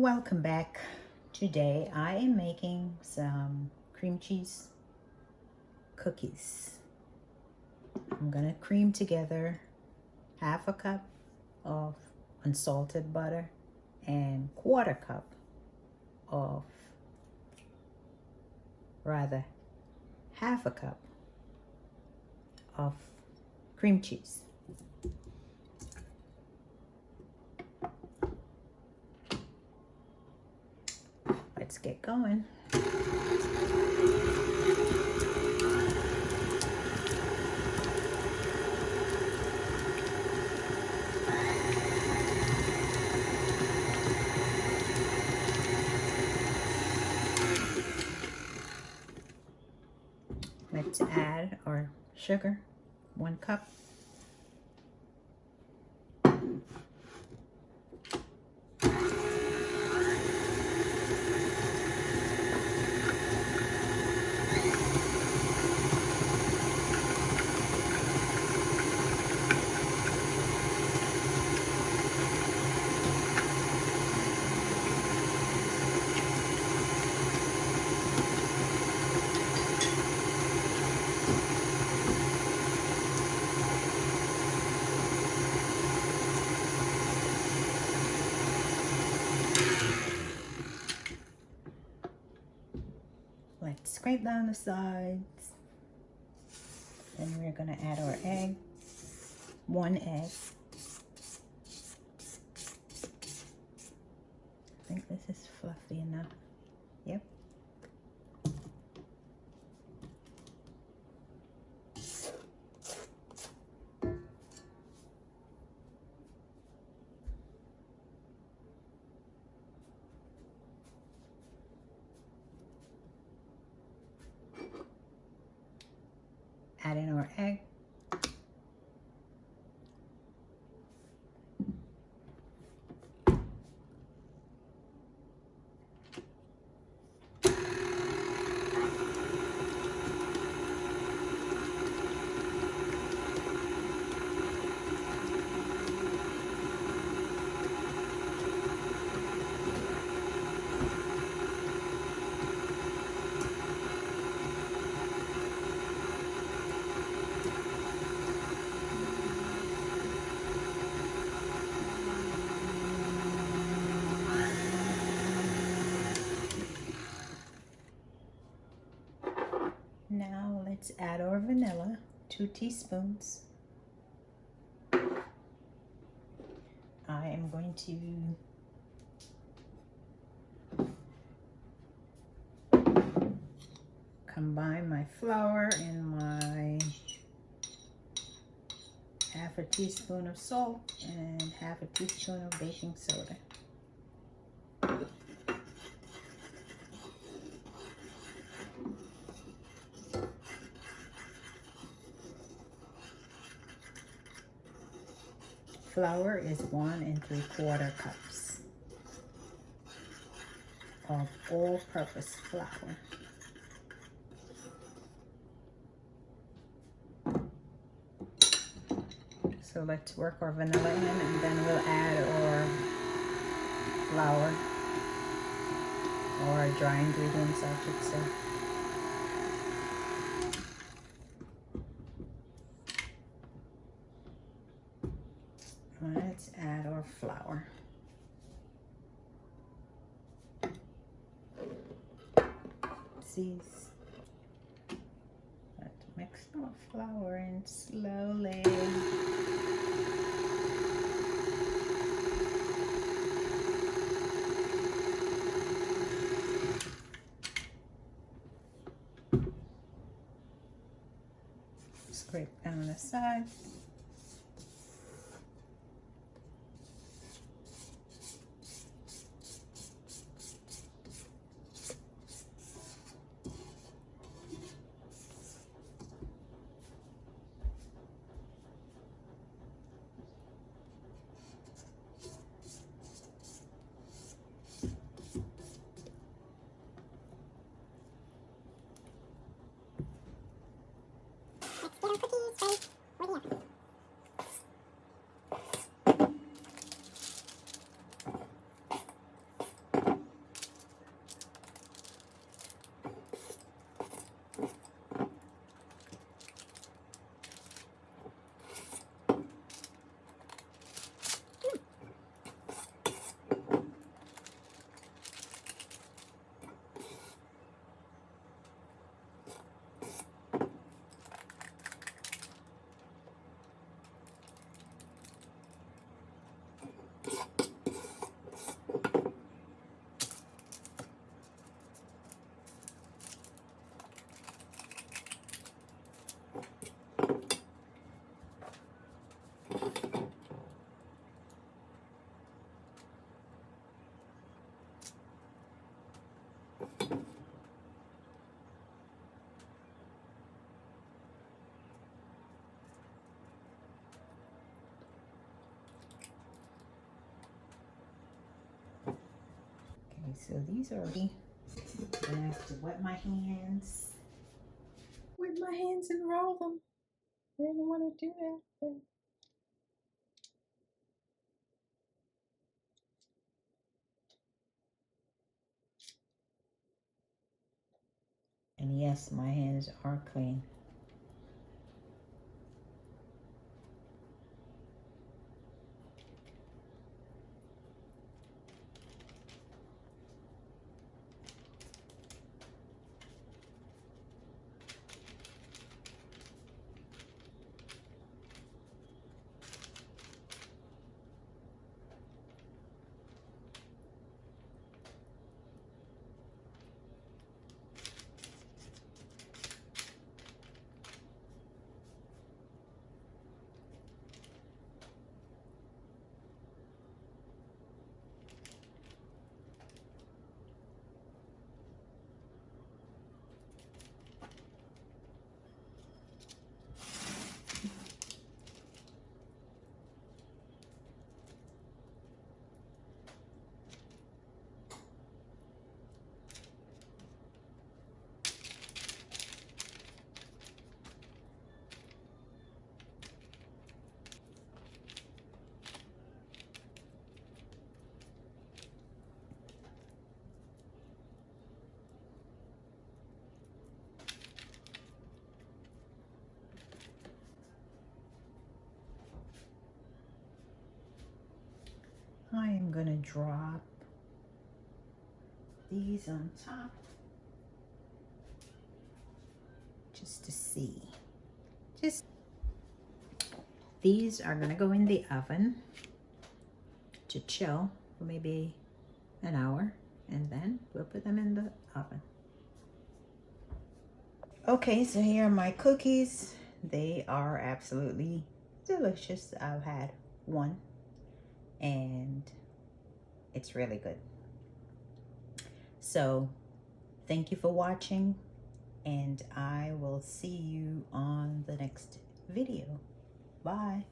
Welcome back. Today I am making some cream cheese cookies. I'm gonna cream together half a cup of unsalted butter and quarter cup of, rather half a cup of cream cheese. Let's get going. Let's add our sugar, 1 cup. Let's scrape down the sides. Then we're gonna add our egg, 1 egg. I think this is fluffy enough. Yep. Add in our egg. Now let's add our vanilla, 2 teaspoons. I am going to combine my flour and my half a teaspoon of salt and half a teaspoon of baking soda. Flour is 1 3/4 cups of all-purpose flour. So let's work our vanilla in, and then we'll add our flour, or dry ingredients, I should say. Let's add our flour. Let's mix our flour in slowly. Scrape down the sides. Let's get our cookies ready for the oven. so these are, I'm gonna have to wet my hands. Wet my hands and roll them. I didn't want to do that, but and yes, my hands are clean. I am gonna drop these on top just to see. These are gonna go in the oven to chill for maybe an hour, and then we'll put them in the oven. Okay, so here are my cookies. They are absolutely delicious. I've had one and it's really good. So thank you for watching, and I will see you on the next video. Bye.